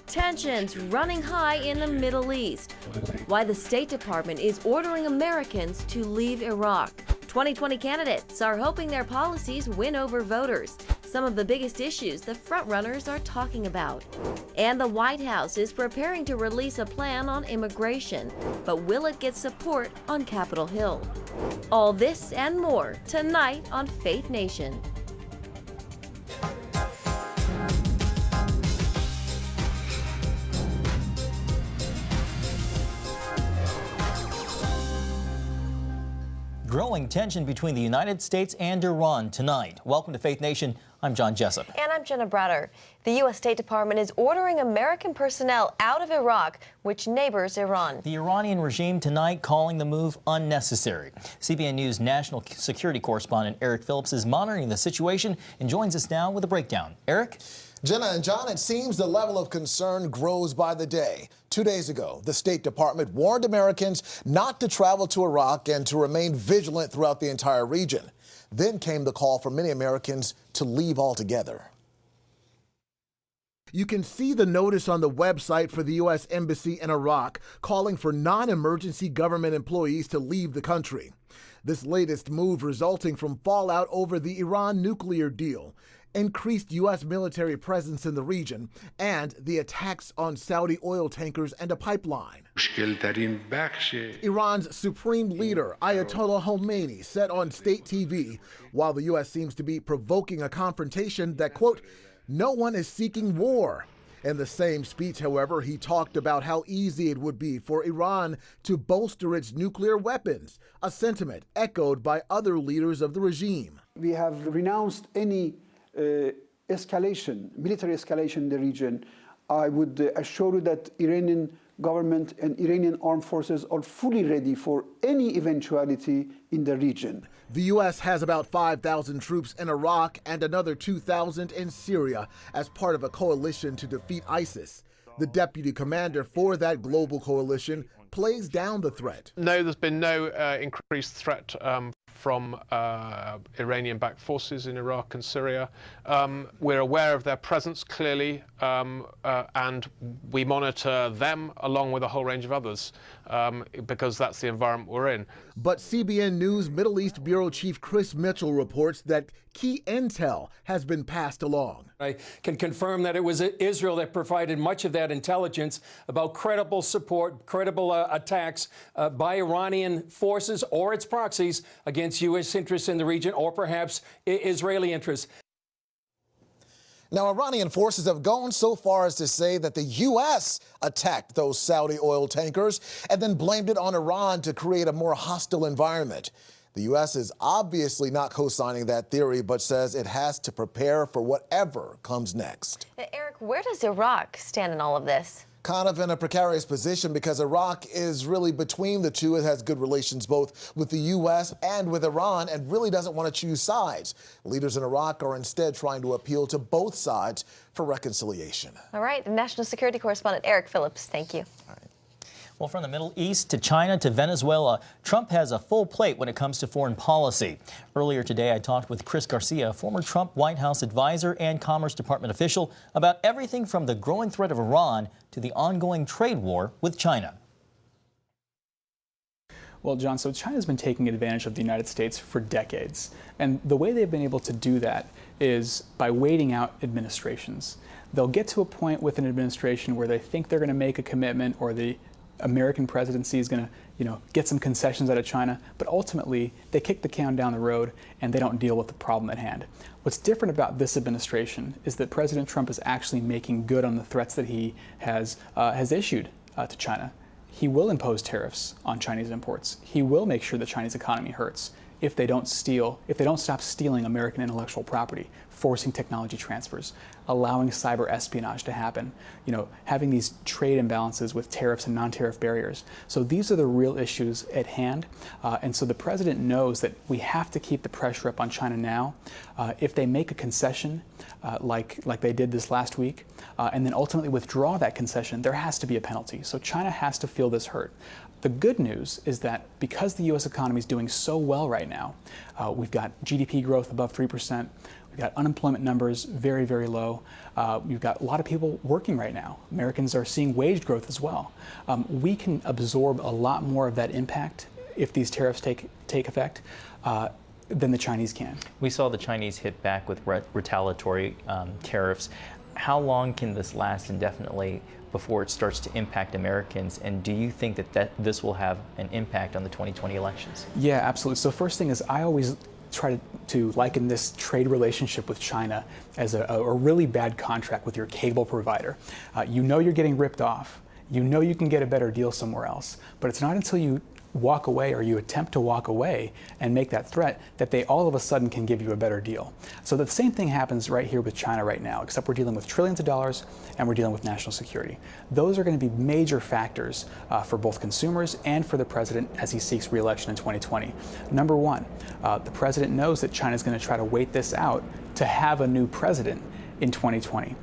Tensions running high in the Middle East. Why the State Department is ordering Americans to leave Iraq. 2020 candidates are hoping their policies win over voters. Some of the biggest issues the frontrunners are talking about. And the White House is preparing to release a plan on immigration. But will it get support on Capitol Hill? All this and more tonight on Faith Nation. Growing tension between the United States and Iran tonight. Welcome to Faith Nation. I'm John Jessup. And I'm Jenna Bratter. The U.S. State Department is ordering American personnel out of Iraq, which neighbors Iran. The Iranian regime tonight calling the move unnecessary. CBN News national security correspondent Eric Phillips is monitoring the situation and joins us now with a breakdown. Eric? Jenna and John, it seems the level of concern grows by the day. 2 days ago, the State Department warned Americans not to travel to Iraq and to remain vigilant throughout the entire region. Then came the call for many Americans to leave altogether. You can see the notice on the website for the U.S. Embassy in Iraq calling for non-emergency government employees to leave the country. This latest move resulting from fallout over the Iran nuclear deal, increased U.S. military presence in the region, and the attacks on Saudi oil tankers and a pipeline. Iran's supreme leader, Ayatollah Khomeini, said on state TV, while the U.S. seems to be provoking a confrontation that, quote, no one is seeking war. In the same speech, however, he talked about how easy it would be for Iran to bolster its nuclear weapons, a sentiment echoed by other leaders of the regime. We have renounced any military escalation in the region. I would assure you that Iranian government and Iranian armed forces are fully ready for any eventuality in the region. The U.S. has about 5,000 troops in Iraq and another 2,000 in Syria as part of a coalition to defeat ISIS. The deputy commander for that global coalition plays down the threat. No, there's been no increased threat from Iranian-backed forces in Iraq and Syria. We're aware of their presence, clearly, and we monitor them along with a whole range of others because that's the environment we're in. But CBN News Middle East Bureau Chief Chris Mitchell reports that key intel has been passed along. I can confirm that it was Israel that provided much of that intelligence about credible support, credible attacks by Iranian forces or its proxies against U.S. interests in the region, or perhaps Israeli interests. Now, Iranian forces have gone so far as to say that the U.S. attacked those Saudi oil tankers and then blamed it on Iran to create a more hostile environment. The U.S. is obviously not co-signing that theory, but says it has to prepare for whatever comes next. Eric, where does Iraq stand in all of this? Kind of in a precarious position because Iraq is really between the two. It has good relations both with the U.S. and with Iran and really doesn't want to choose sides. Leaders in Iraq are instead trying to appeal to both sides for reconciliation. All right. National Security Correspondent Eric Phillips, thank you. All right. Well, from the Middle East to China to Venezuela, Trump has a full plate when it comes to foreign policy. Earlier today, I talked with Chris Garcia, former Trump White House advisor and Commerce Department official, about everything from the growing threat of Iran to the ongoing trade war with China. Well, John, so China's been taking advantage of the United States for decades. And the way they've been able to do that is by waiting out administrations. They'll get to a point with an administration where they think they're going to make a commitment, or the American presidency is going to, get some concessions out of China, but ultimately they kick the can down the road and they don't deal with the problem at hand. What's different about this administration is that President Trump is actually making good on the threats that he has issued to China. He will impose tariffs on Chinese imports. He will make sure the Chinese economy hurts if they don't stop stealing American intellectual property, forcing technology transfers, allowing cyber espionage to happen, having these trade imbalances with tariffs and non-tariff barriers. So these are the real issues at hand. And so the president knows that we have to keep the pressure up on China now. If they make a concession, like they did this last week, and then ultimately withdraw that concession, there has to be a penalty. So China has to feel this hurt. The good news is that because the U.S. economy is doing so well right now, we've got GDP growth above 3%, we've You've got unemployment numbers very, very low. You've got a lot of people working right now. Americans are seeing wage growth as well. We can absorb a lot more of that impact if these tariffs take effect than the Chinese can. We saw the Chinese hit back with retaliatory tariffs. How long can this last indefinitely before it starts to impact Americans? And do you think that this will have an impact on the 2020 elections? Yeah, absolutely. So first thing is, I always try to liken this trade relationship with China as a really bad contract with your cable provider. You know you're getting ripped off. You know you can get a better deal somewhere else. But it's not until you walk away or you attempt to walk away and make that threat that they all of a sudden can give you a better deal. So the same thing happens right here with China right now, except we're dealing with trillions of dollars and we're dealing with national security. Those are going to be major factors for both consumers and for the president as he seeks re-election in 2020. Number one, the president knows that China is going to try to wait this out to have a new president in 2020.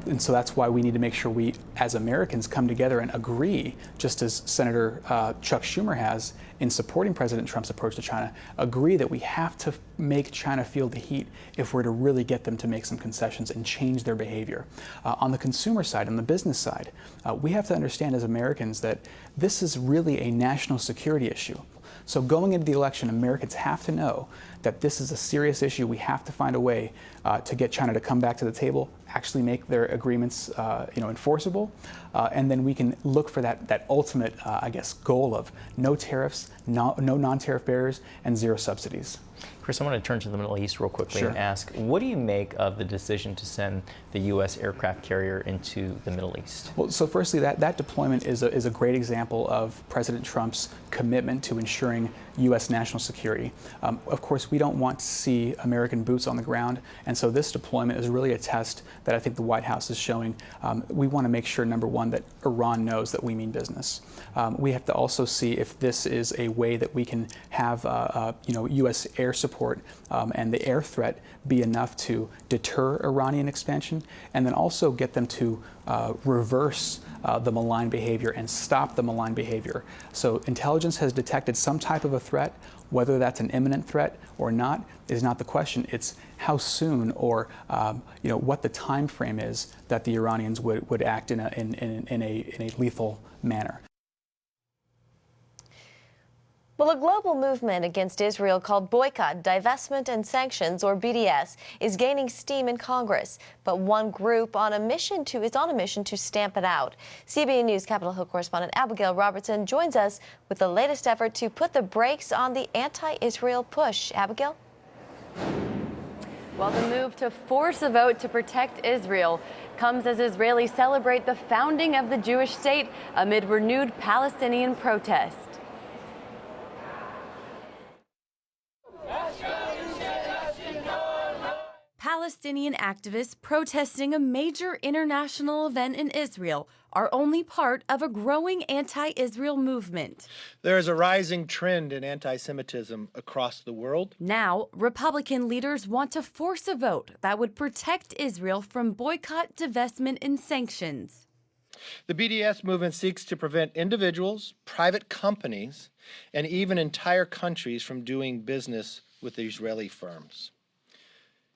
And so that's why we need to make sure we, as Americans, come together and agree, just as Senator Chuck Schumer has in supporting President Trump's approach to China, agree that we have to make China feel the heat if we're to really get them to make some concessions and change their behavior. On the consumer side, on the business side, we have to understand as Americans that this is really a national security issue. So going into the election, Americans have to know that this is a serious issue. We have to find a way to get China to come back to the table, actually make their agreements enforceable, and then we can look for that ultimate, goal of no tariffs, no non-tariff barriers, and zero subsidies. Chris, I want to turn to the Middle East real quickly Sure. and ask, what do you make of the decision to send the U.S. aircraft carrier into the Middle East? Well, so firstly, that deployment is a great example of President Trump's commitment to ensuring U.S. national security. Of course, we don't want to see American boots on the ground, and so this deployment is really a test that I think the White House is showing. We want to make sure, number one, that Iran knows that we mean business. We have to also see if this is a way that we can have U.S. air support and the air threat be enough to deter Iranian expansion, and then also get them to reverse the malign behavior and stop the malign behavior. So intelligence has detected some type of a threat. Whether that's an imminent threat or not is not the question. It's how soon or what the time frame is that the Iranians would act in a lethal manner. Well, a global movement against Israel called Boycott, Divestment and Sanctions, or BDS, is gaining steam in Congress. But one group is on a mission to stamp it out. CBN News Capitol Hill correspondent Abigail Robertson joins us with the latest effort to put the brakes on the anti-Israel push. Abigail? Well, the move to force a vote to protect Israel comes as Israelis celebrate the founding of the Jewish state amid renewed Palestinian protest. Palestinian activists protesting a major international event in Israel are only part of a growing anti-Israel movement. There is a rising trend in anti-Semitism across the world. Now, Republican leaders want to force a vote that would protect Israel from boycott, divestment, and sanctions. The BDS movement seeks to prevent individuals, private companies, and even entire countries from doing business with Israeli firms.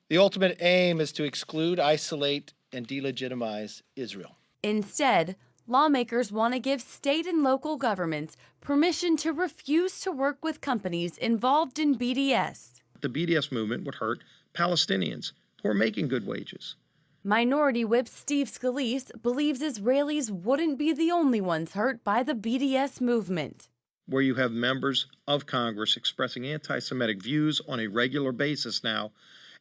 The ultimate aim is to exclude, isolate, and delegitimize Israel. Instead, lawmakers want to give state and local governments permission to refuse to work with companies involved in BDS. The BDS movement would hurt Palestinians who are making good wages. Minority Whip Steve Scalise believes Israelis wouldn't be the only ones hurt by the BDS movement. Where you have members of Congress expressing anti-Semitic views on a regular basis now,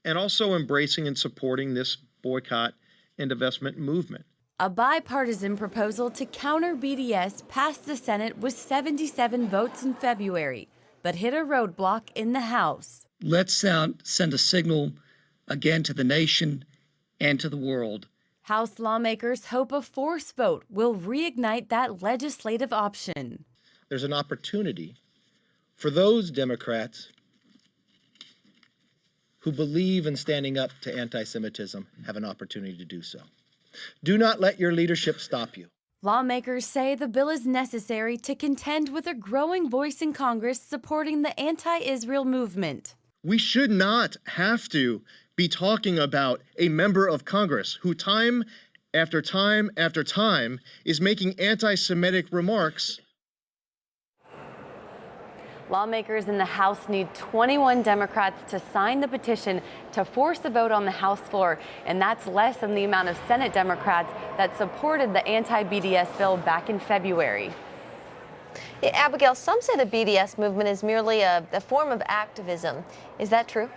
and also embracing and supporting this boycott and divestment movement. A bipartisan proposal to counter BDS passed the Senate with 77 votes in February, but hit a roadblock in the House. Let's send a signal again to the nation and to the world. House lawmakers hope a force vote will reignite that legislative option. There's an opportunity for those Democrats who believe in standing up to anti-Semitism have an opportunity to do so. Do not let your leadership stop you. Lawmakers say the bill is necessary to contend with a growing voice in Congress supporting the anti-Israel movement. We should not have to be talking about a member of Congress who time after time after time is making anti-Semitic remarks? Lawmakers in the House need 21 Democrats to sign the petition to force a vote on the House floor, and that's less than the amount of Senate Democrats that supported the anti-BDS bill back in February. Yeah, Abigail, some say the BDS movement is merely a form of activism. Is that true?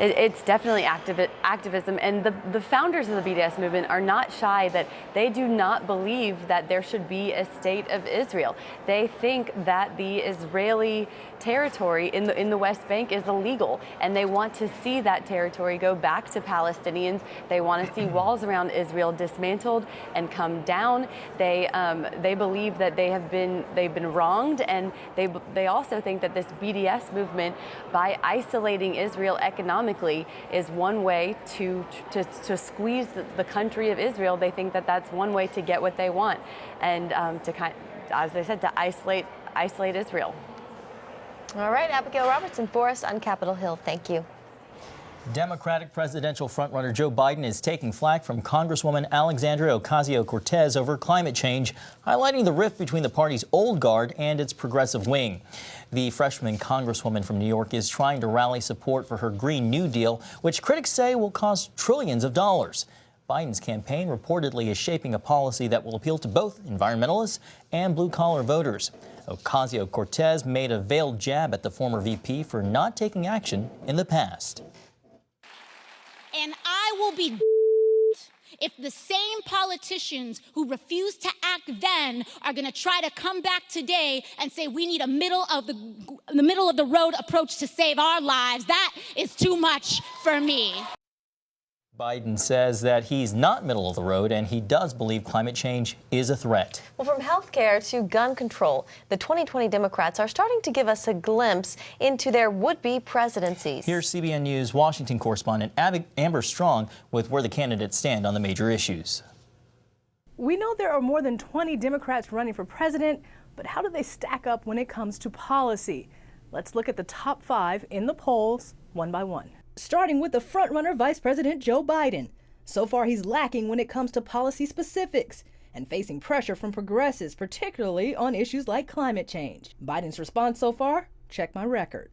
It's definitely activism, and the founders of the BDS movement are not shy that they do not believe that there should be a state of Israel. They think that the Israeli territory in the West Bank is illegal, and they want to see that territory go back to Palestinians. They want to see walls around Israel dismantled and come down. They believe that they've been wronged, and they also think that this BDS movement, by isolating Israel economically, is one way to squeeze the country of Israel. They think that that's one way to get what they want, and as I said, to isolate Israel. All right, Abigail Robertson for us on Capitol Hill. Thank you. Democratic presidential frontrunner Joe Biden is taking flack from Congresswoman Alexandria Ocasio-Cortez over climate change, highlighting the rift between the party's old guard and its progressive wing. The freshman congresswoman from New York is trying to rally support for her Green New Deal, which critics say will cost trillions of dollars. Biden's campaign reportedly is shaping a policy that will appeal to both environmentalists and blue-collar voters. Ocasio-Cortez made a veiled jab at the former VP for not taking action in the past. And I will be if the same politicians who refused to act then are going to try to come back today and say we need a middle of the road approach to save our lives. That is too much for me. Biden says that he's not middle of the road, and he does believe climate change is a threat. Well, from health care to gun control, the 2020 Democrats are starting to give us a glimpse into their would-be presidencies. Here's CBN News Washington correspondent Amber Strong with where the candidates stand on the major issues. We know there are more than 20 Democrats running for president, but how do they stack up when it comes to policy? Let's look at the top 5 in the polls one by one. Starting with the frontrunner Vice President Joe Biden. So far, he's lacking when it comes to policy specifics and facing pressure from progressives, particularly on issues like climate change. Biden's response so far? Check my record.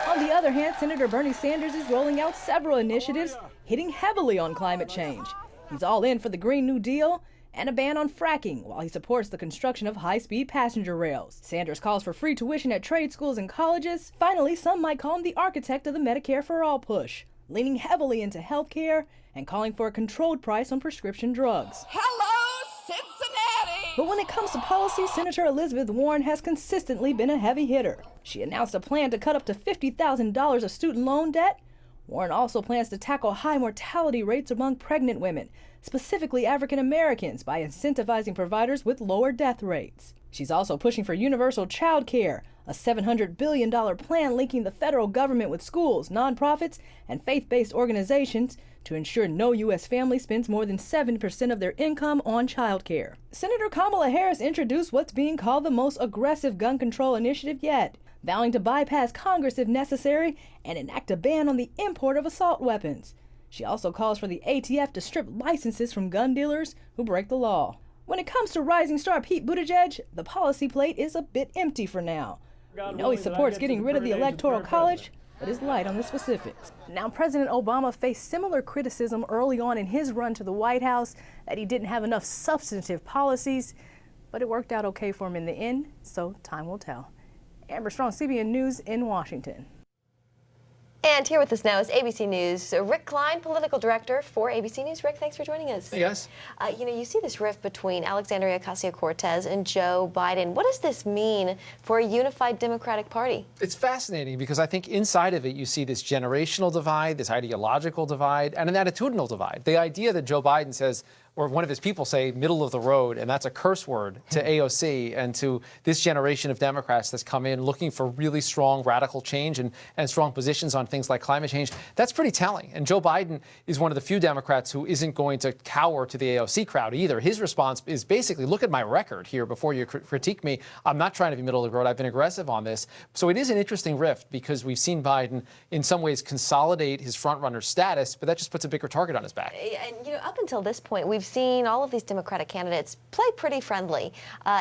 On the other hand, Senator Bernie Sanders is rolling out several initiatives hitting heavily on climate change. He's all in for the Green New Deal and a ban on fracking, while he supports the construction of high-speed passenger rails. Sanders calls for free tuition at trade schools and colleges. Finally, some might call him the architect of the Medicare for All push, leaning heavily into health care and calling for a controlled price on prescription drugs. Hello, Cincinnati! But when it comes to policy, Senator Elizabeth Warren has consistently been a heavy hitter. She announced a plan to cut up to $50,000 of student loan debt. Warren also plans to tackle high mortality rates among pregnant women, specifically African Americans, by incentivizing providers with lower death rates. She's also pushing for universal child care, a $700 billion plan linking the federal government with schools, nonprofits, and faith-based organizations to ensure no U.S. family spends more than 7% of their income on child care. Senator Kamala Harris introduced what's being called the most aggressive gun control initiative yet, vowing to bypass Congress if necessary and enact a ban on the import of assault weapons. She also calls for the ATF to strip licenses from gun dealers who break the law. When it comes to rising star Pete Buttigieg, the policy plate is a bit empty for now. We know he supports getting rid of the Electoral College, but is light on the specifics. Now, President Obama faced similar criticism early on in his run to the White House that he didn't have enough substantive policies, but it worked out okay for him in the end, so time will tell. Amber Strong, CBN News in Washington. And here with us now is ABC News' Rick Klein, political director for ABC News. Rick, thanks for joining us. Hey, guys. You see this rift between Alexandria Ocasio-Cortez and Joe Biden. What does this mean for a unified Democratic Party? It's fascinating because I think inside of it you see this generational divide, this ideological divide, and an attitudinal divide. The idea that Joe Biden says, or one of his people say middle of the road, and that's a curse word to AOC and to this generation of Democrats that's come in looking for really strong radical change and strong positions on things like climate change. That's pretty telling. And Joe Biden is one of the few Democrats who isn't going to cower to the AOC crowd either. His response is basically, look at my record here before you critique me. I'm not trying to be middle of the road. I've been aggressive on this. So it is an interesting rift because we've seen Biden in some ways consolidate his front-runner status, but that just puts a bigger target on his back. And, up until this point, we've seen all of these Democratic candidates play pretty friendly.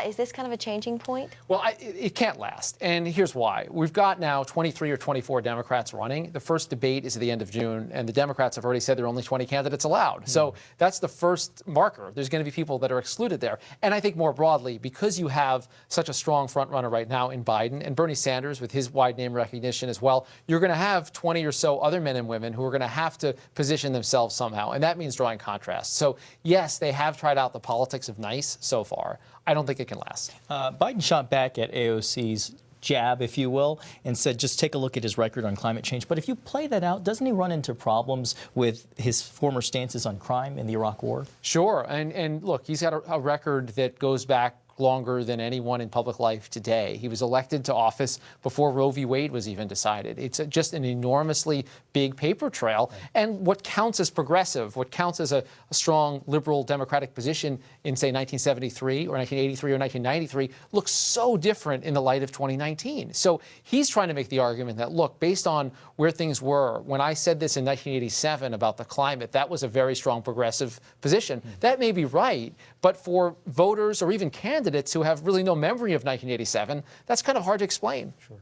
Is this kind of a changing point? Well, it can't last. And here's why. We've got now 23 or 24 Democrats running. The first debate is at the end of June, and the Democrats have already said there are only 20 candidates allowed. So that's the first marker. There's going to be people that are excluded there. And I think more broadly, because you have such a strong front-runner right now in Biden and Bernie Sanders with his wide name recognition as well, you're going to have 20 or so other men and women who are going to have to position themselves somehow. And that means drawing contrast. So, yes, they have tried out the politics of nice so far. I don't think it can last. Biden shot back at AOC's jab, if you will, and said, just take a look at his record on climate change. But if you play that out, doesn't he run into problems with his former stances on crime in the Iraq War? Sure. And look, he's got a record that goes back longer than anyone in public life today. He was elected to office before Roe v. Wade was even decided. It's just an enormously big paper trail. And what counts as progressive, what counts as a strong liberal democratic position in, say, 1973 or 1983 or 1993 looks so different in the light of 2019. So he's trying to make the argument that, look, based on where things were, when I said this in 1987 about the climate, that was a very strong progressive position. That may be right, but for voters or even candidates who have really no memory of 1987, that's kind of hard to explain. Sure.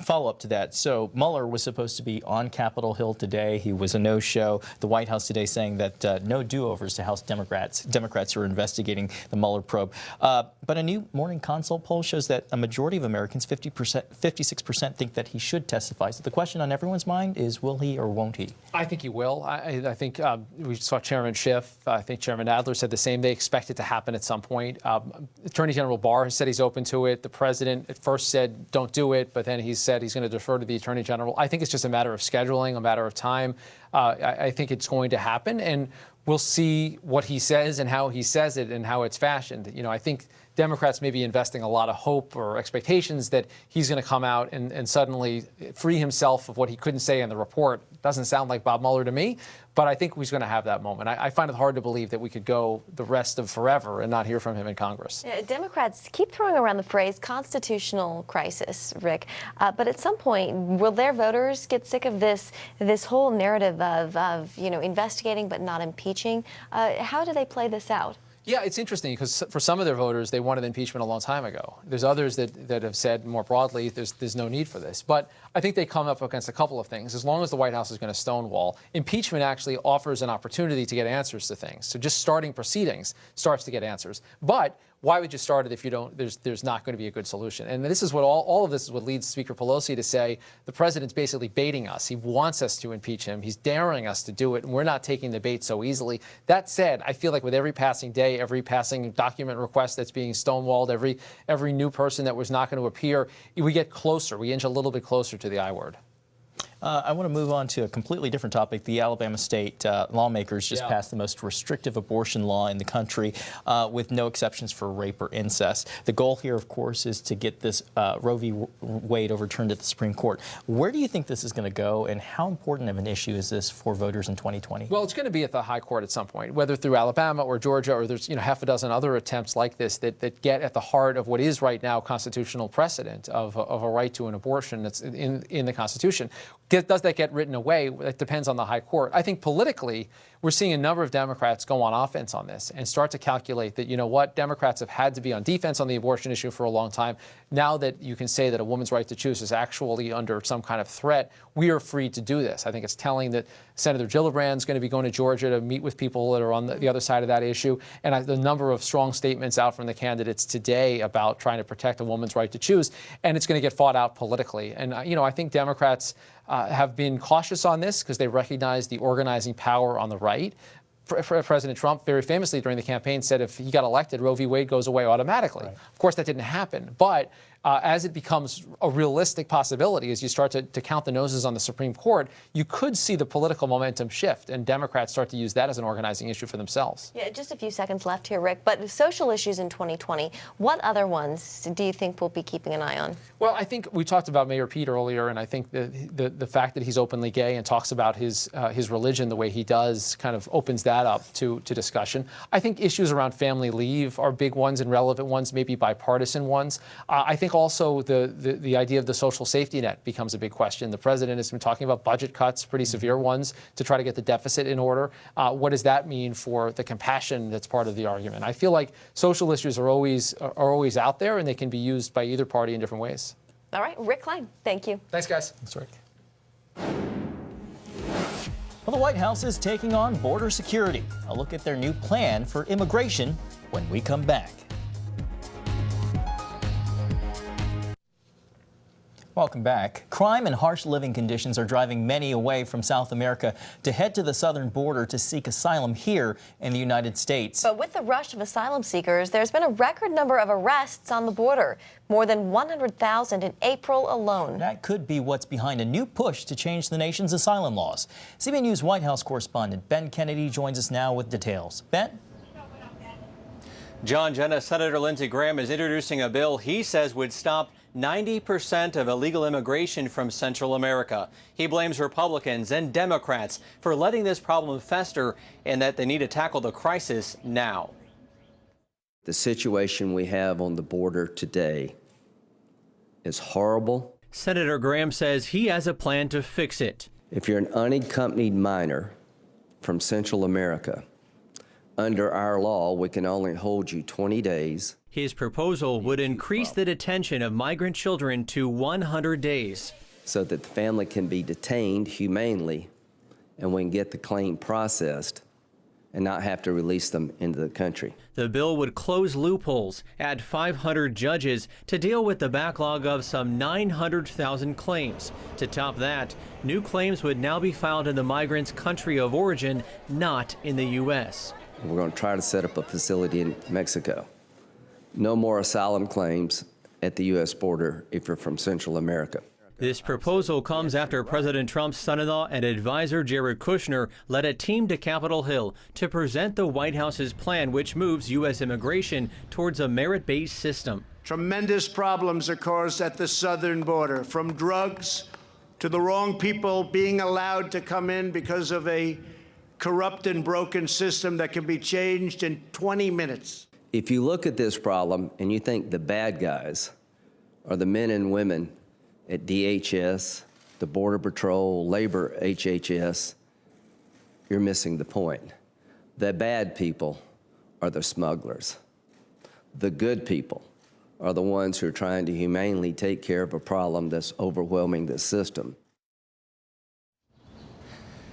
Follow-up to that. So Mueller was supposed to be on Capitol Hill today. He was a no-show. The White House today saying that no do-overs to House Democrats who are investigating the Mueller probe. But a new Morning Consult poll shows that a majority of Americans, 56%, think that he should testify. So the question on everyone's mind is, will he or won't he? I think he will. I think we saw Chairman Schiff. I think Chairman Adler said the same. They expect it to happen at some point. Attorney General Barr has said he's open to it. The president at first said don't do it, but then he's said he's going to defer to the Attorney General. I think it's just a matter of scheduling, a matter of time. I think it's going to happen, and we'll see what he says and how he says it and how it's fashioned. I think Democrats may be investing a lot of hope or expectations that he's going to come out and suddenly free himself of what he couldn't say in the report. Doesn't sound like Bob Mueller to me, but I think he's going to have that moment. I find it hard to believe that we could go the rest of forever and not hear from him in Congress. Democrats keep throwing around the phrase constitutional crisis, Rick, but at some point, will their voters get sick of this whole narrative of investigating but not impeaching? How do they play this out? Yeah, it's interesting because for some of their voters, they wanted impeachment a long time ago. There's others that have said more broadly there's no need for this. But I think they come up against a couple of things. As long as the White House is going to stonewall, impeachment actually offers an opportunity to get answers to things. So just starting proceedings starts to get answers. But why would you start it if you don't? There's not going to be a good solution. And this is what all of this is what leads Speaker Pelosi to say the president's basically baiting us. He wants us to impeach him. He's daring us to do it, and we're not taking the bait so easily. That said, I feel like with every passing day, every passing document request that's being stonewalled, every new person that was not going to appear, we get closer. We inch a little bit closer to the I word. I want to move on to a completely different topic. The Alabama state lawmakers just passed the most restrictive abortion law in the country with no exceptions for rape or incest. The goal here, of course, is to get this Roe v. Wade overturned at the Supreme Court. Where do you think this is going to go, and how important of an issue is this for voters in 2020? Well, it's going to be at the high court at some point, whether through Alabama or Georgia, or there's half a dozen other attempts like this that get at the heart of what is right now constitutional precedent of a right to an abortion that's in the Constitution. Does that get written away? It depends on the high court. I think politically, we're seeing a number of Democrats go on offense on this and start to calculate that, Democrats have had to be on defense on the abortion issue for a long time. Now that you can say that a woman's right to choose is actually under some kind of threat, we are free to do this. I think it's telling that Senator Gillibrand's going to be going to Georgia to meet with people that are on the other side of that issue. And the number of strong statements out from the candidates today about trying to protect a woman's right to choose. And it's going to get fought out politically. And, I think Democrats have been cautious on this because they recognize the organizing power on the right. President Trump very famously during the campaign said if he got elected, Roe v. Wade goes away automatically. Right. Of course, that didn't happen. But as it becomes a realistic possibility, as you start to count the noses on the Supreme Court, you could see the political momentum shift and Democrats start to use that as an organizing issue for themselves. Yeah, just a few seconds left here, Rick. But social issues in 2020, what other ones do you think we'll be keeping an eye on? Well, I think we talked about Mayor Pete earlier, and I think the fact that he's openly gay and talks about his religion the way he does kind of opens that up to discussion. I think issues around family leave are big ones and relevant ones, maybe bipartisan ones. I think also the idea of the social safety net becomes a big question. The president has been talking about budget cuts, pretty severe ones, to try to get the deficit in order. What does that mean for the compassion that's part of the argument? I feel like social issues are always out there, and they can be used by either party in different ways. All right, Rick Klein, thank you. Thanks, guys. Thanks, Rick. Well, the White House is taking on border security. A look at their new plan for immigration when we come back. Welcome back. Crime and harsh living conditions are driving many away from South America to head to the southern border to seek asylum here in the United States. But with the rush of asylum seekers, there's been a record number of arrests on the border, more than 100,000 in April alone. That could be what's behind a new push to change the nation's asylum laws. CBN News White House correspondent Ben Kennedy joins us now with details. Ben? John, Jenna, Senator Lindsey Graham is introducing a bill he says would stop 90% of illegal immigration from Central America. He blames Republicans and Democrats for letting this problem fester and that they need to tackle the crisis now. The situation we have on the border today is horrible. Senator Graham says he has a plan to fix it. If you're an unaccompanied minor from Central America, under our law, we can only hold you 20 days. His proposal would increase the detention of migrant children to 100 days. So that the family can be detained humanely and we can get the claim processed and not have to release them into the country. The bill would close loopholes, add 500 judges to deal with the backlog of some 900,000 claims. To top that, new claims would now be filed in the migrant's country of origin, not in the U.S. We're going to try to set up a facility in Mexico. No more asylum claims at the U.S. border if you're from Central America. This proposal comes after President Trump's son-in-law and advisor Jared Kushner led a team to Capitol Hill to present the White House's plan, which moves U.S. immigration towards a merit-based system. Tremendous problems are caused at the southern border, from drugs to the wrong people being allowed to come in because of a corrupt and broken system that can be changed in 20 minutes. If you look at this problem and you think the bad guys are the men and women at DHS, the Border Patrol, Labor HHS, you're missing the point. The bad people are the smugglers. The good people are the ones who are trying to humanely take care of a problem that's overwhelming the system.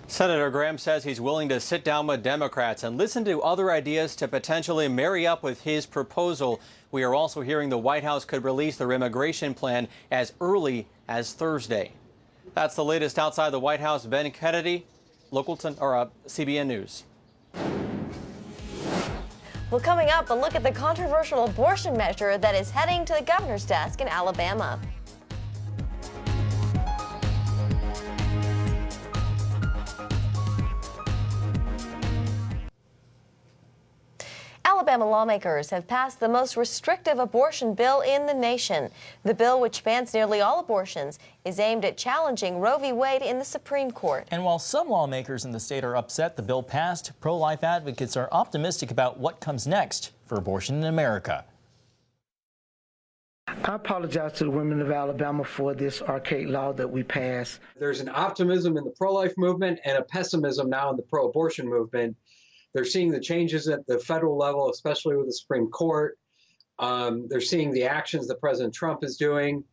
Senator Graham says he's willing to sit down with Democrats and listen to other ideas to potentially marry up with his proposal. We are also hearing the White House could release their immigration plan as early as Thursday. That's the latest outside the White House. Ben Kennedy, CBN News. Well, coming up, a look at the controversial abortion measure that is heading to the governor's desk in Alabama. Alabama lawmakers have passed the most restrictive abortion bill in the nation. The bill, which bans nearly all abortions, is aimed at challenging Roe v. Wade in the Supreme Court. And while some lawmakers in the state are upset the bill passed, pro-life advocates are optimistic about what comes next for abortion in America. I apologize to the women of Alabama for this archaic law that we passed. There's an optimism in the pro-life movement and a pessimism now in the pro-abortion movement. They're seeing the changes at the federal level, especially with the Supreme Court. They're seeing the actions that President Trump is doing.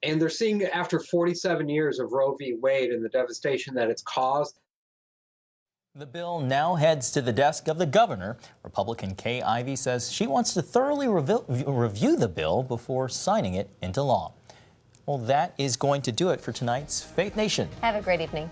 And they're seeing, after 47 years of Roe v. Wade and the devastation that it's caused. The bill now heads to the desk of the governor. Republican Kay Ivey says she wants to thoroughly review the bill before signing it into law. Well, that is going to do it for tonight's Faith Nation. Have a great evening.